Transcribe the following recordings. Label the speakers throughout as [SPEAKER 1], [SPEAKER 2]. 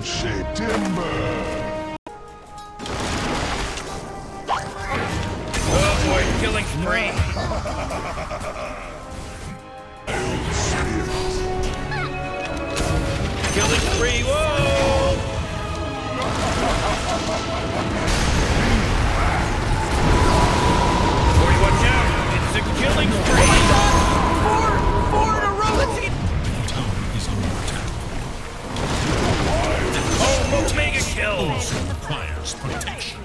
[SPEAKER 1] Shake timber.
[SPEAKER 2] Oh boy, killing spree. Killing spree, whoa! Morty, watch out! It's a killing spree!
[SPEAKER 3] Oh my God! Four in a row! Let's see.
[SPEAKER 4] Tower is under attack.
[SPEAKER 2] Oh, mega kill!
[SPEAKER 4] Also requires protection.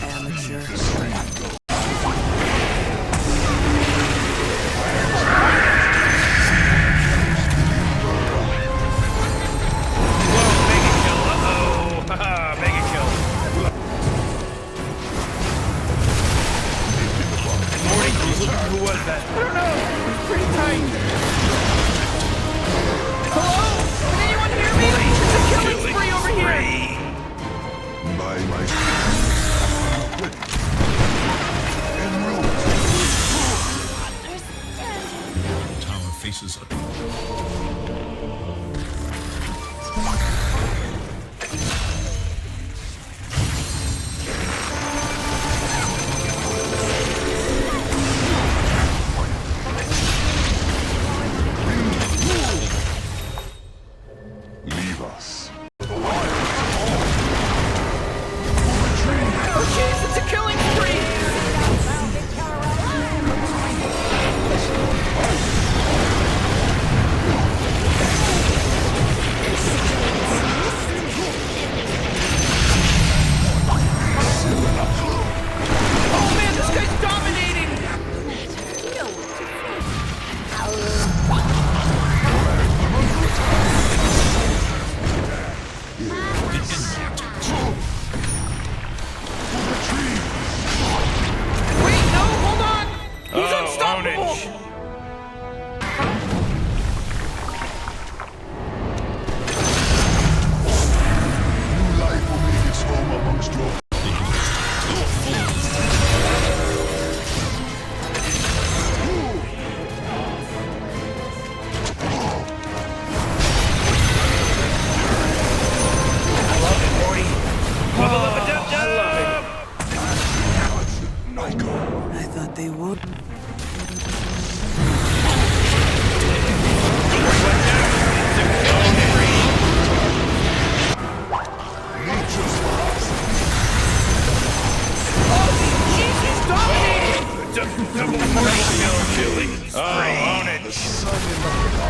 [SPEAKER 3] Amateur.
[SPEAKER 2] Whoa, mega kill, uh-oh! Haha, mega kill. Morty, who was that?
[SPEAKER 3] I don't know. It's pretty tight. Hello? Can anyone hear me? It's a killing spree over here.
[SPEAKER 1] By my en route.
[SPEAKER 4] Tower faces a
[SPEAKER 1] Leave us.
[SPEAKER 3] Oh jeez, it's a killing spree. Oh man, this guy's dominating. Wait, no, hold on. He's unstoppable.
[SPEAKER 2] Ownage.
[SPEAKER 1] New life will make its home amongst your
[SPEAKER 2] I love it, Morty. Bubble up a dub dub!
[SPEAKER 1] Nico.
[SPEAKER 3] I thought they would.
[SPEAKER 1] Nature's laws.
[SPEAKER 3] Oh jeez, he's dominating.
[SPEAKER 2] Double Morty kill, killing spree. Oh, own it.
[SPEAKER 1] The sun in the